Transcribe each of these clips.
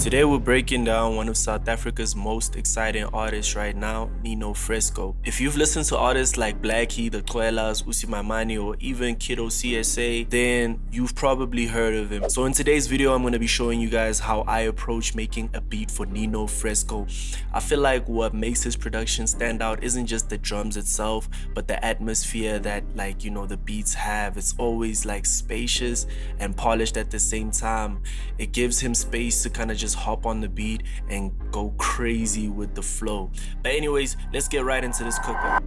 Today we're breaking down one of South Africa's most exciting artists right now, Nino Fresko. If you've listened to artists like Blackie, The Quellas, Usimamani, or even Kiddo CSA, then you've probably heard of him. So in today's video, I'm going to be showing you guys how I approach making a beat for Nino Fresko. I feel like what makes his production stand out isn't just the drums itself, but the atmosphere that the beats have. It's always like spacious and polished at the same time. It gives him space to kind of just hop on the beat and go crazy with the flow. But anyways, let's get right into this cookup.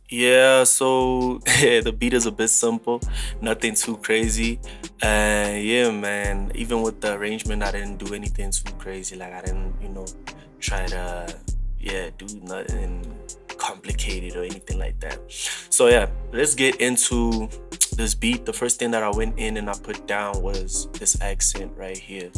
Yeah, so the beat is a bit simple, nothing too crazy. Yeah, man, even with the arrangement, I didn't do anything too crazy. Like, I didn't, try to, do nothing complicated or anything like that. So, yeah, let's get into this beat. The first thing that I went in and I put down was this accent right here.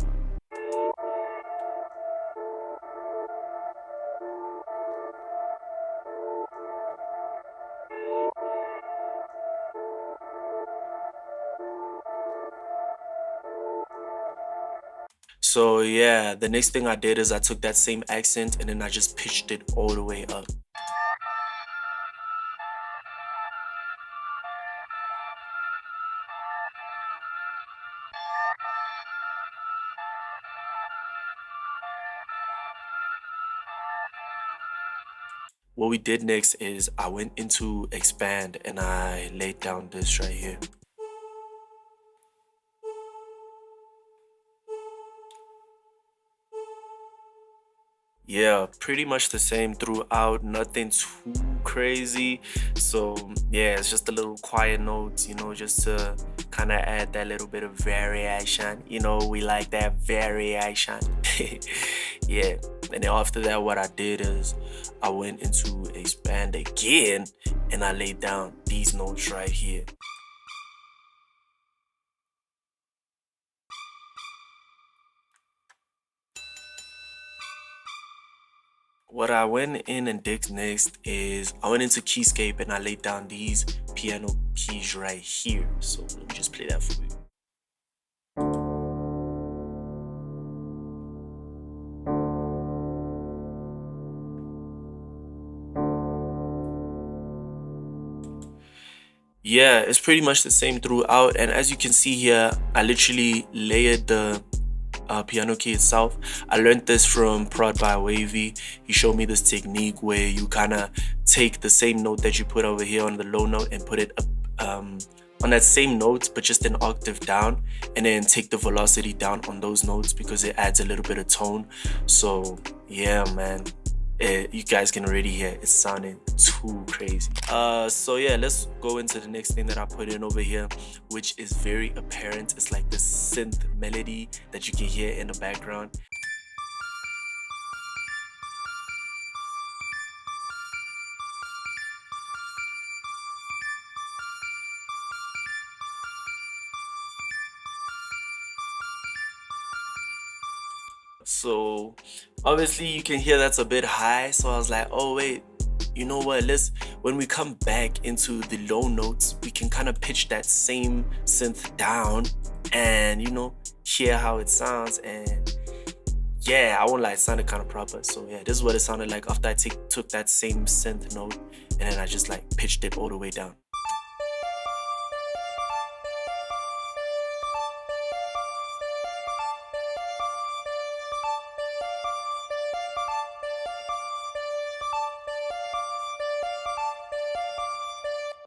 So yeah, the next thing I did is I took that same accent and then I just pitched it all the way up. What we did next is I went into expand and I laid down this right here. Yeah, pretty much the same throughout, nothing too crazy. So yeah, it's just a little quiet notes, just to kind of add that little bit of variation. We like that variation. Yeah, and then after that, what I did is I went into expand again and I laid down these notes right here. What I went in and did next is I went into keyscape and I laid down these piano keys right here. So let me just play that for you. Yeah, it's pretty much the same throughout. And as you can see here, I literally layered the piano key itself. I learned this from Prod by Wavy. He showed me this technique where you kind of take the same note that you put over here on the low note and put it up on that same note, but just an octave down, and then take the velocity down on those notes because it adds a little bit of tone. So yeah, man, you guys can already hear it's sounding too crazy. So yeah, let's go into the next thing that I put in over here, which is very apparent. It's like the synth melody that you can hear in the background. So obviously you can hear that's a bit high, so I was like, oh wait, you know what, when we come back into the low notes, we can kind of pitch that same synth down and hear how it sounds. And yeah, I won't lie, it sounded kind of proper. So yeah, this is what it sounded like after I took that same synth note and then I just like pitched it all the way down.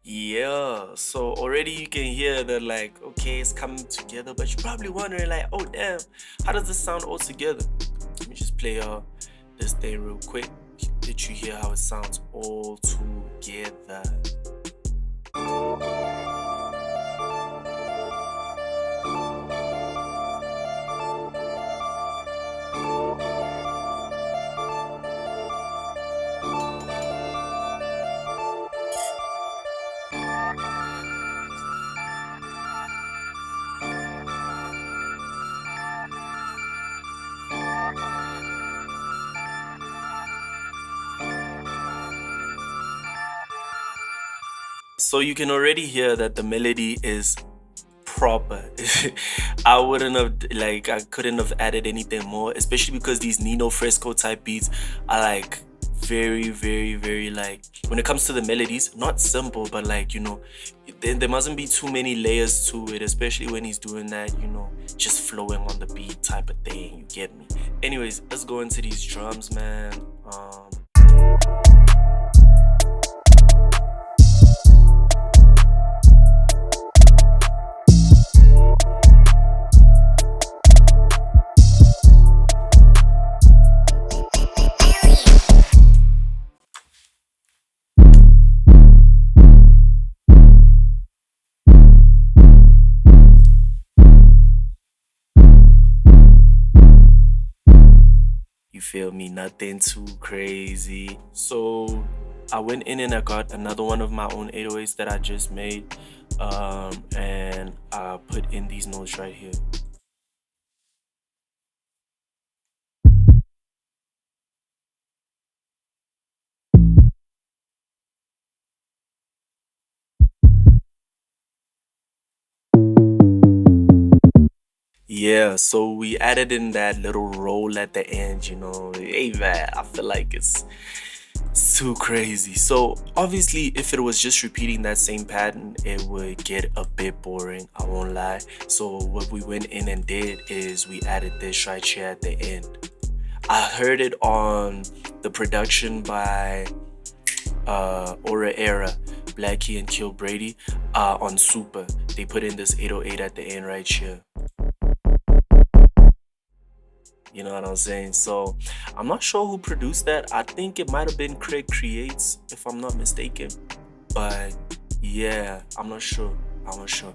Yeah, so already you can hear that, like, okay, it's coming together, but you're probably wondering like, oh damn, how does this sound all together? Let me just play this thing real quick. Let you hear how it sounds all together. So you can already hear that the melody is proper. I wouldn't have, like, I couldn't have added anything more, especially because these Nino Fresko type beats are like very, very, very, like, when it comes to the melodies, not simple, but like, you know, there mustn't be too many layers to it, especially when he's doing that, you know, just flowing on the beat type of thing. You get me? Anyways, let's go into these drums, man. You feel me? Nothing too crazy. So I went in and I got another one of my own 808s that I just made, and I put in these notes right here. Yeah, so we added in that little roll at the end, you know. Hey man, I feel like it's too crazy. So obviously if it was just repeating that same pattern, it would get a bit boring, I won't lie. So what we went in and did is we added this right here at the end. I heard it on the production by Aura Era, Blackie and Kill Brady on Super. They put in this 808 at the end right here. You know what I'm saying? So I'm not sure who produced that. I think it might have been Craig Creates, if I'm not mistaken. But yeah, I'm not sure. I'm not sure.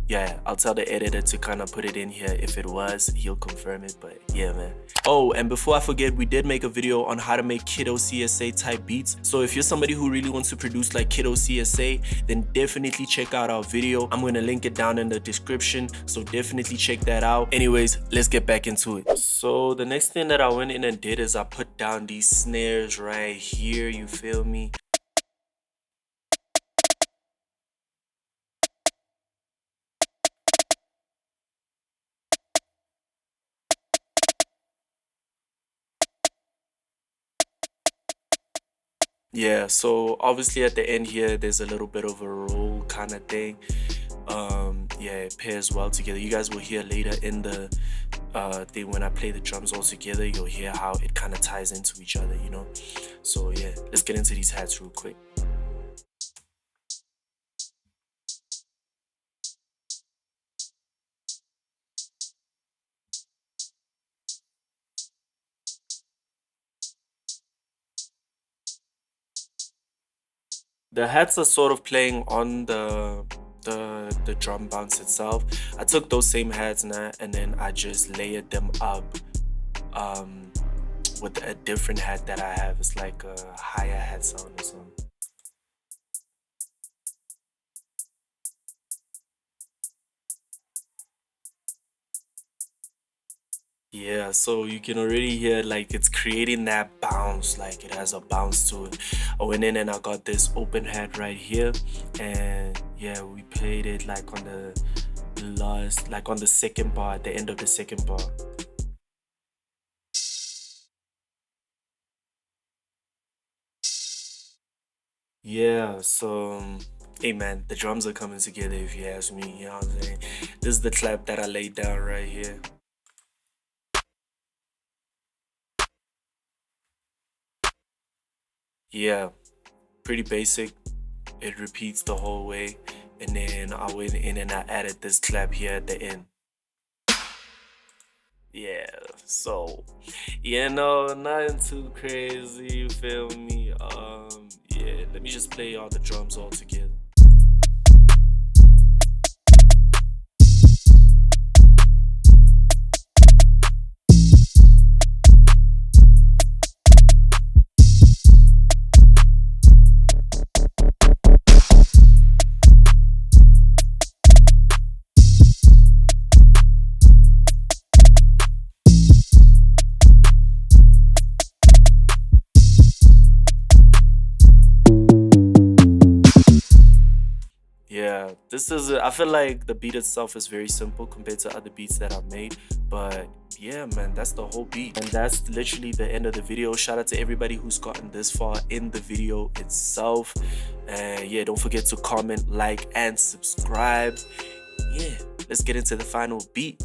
Yeah, I'll tell the editor to kind of put it in here. If it was, he'll confirm it. But yeah, man. Oh, and before I forget, we did make a video on how to make Kiddo CSA type beats. So if you're somebody who really wants to produce like Kiddo CSA, then definitely check out our video. I'm going to link it down in the description. So definitely check that out. Anyways, let's get back into it. So the next thing that I went in and did is I put down these snares right here. You feel me? Yeah, so obviously at the end here, there's a little bit of a roll kind of thing. Yeah, it pairs well together. You guys will hear later in the thing when I play the drums all together, you'll hear how it kind of ties into each other, you know? So yeah, let's get into these hats real quick. The hats are sort of playing on the drum bounce itself. I took those same hats and then I just layered them up with a different hat that I have. It's like a higher hat sound or something. Yeah, so you can already hear like it's creating that bounce, like it has a bounce to it. I went in and I got this open hat right here, and yeah, we played it like on the last, like on the second bar, at the end of the second bar. Yeah, so hey man, the drums are coming together if you ask me, you know what I'm saying? This is the clap that I laid down right here. Yeah, pretty basic. It repeats the whole way, and then I went in and I added this clap here at the end. Yeah, so you know, nothing too crazy, you feel me? Yeah, let me just play all the drums all together. Yeah, this is. I feel like the beat itself is very simple compared to other beats that I've made. But yeah, man, that's the whole beat. And that's literally the end of the video. Shout out to everybody who's gotten this far in the video itself. And yeah, don't forget to comment, like, and subscribe. Yeah, let's get into the final beat.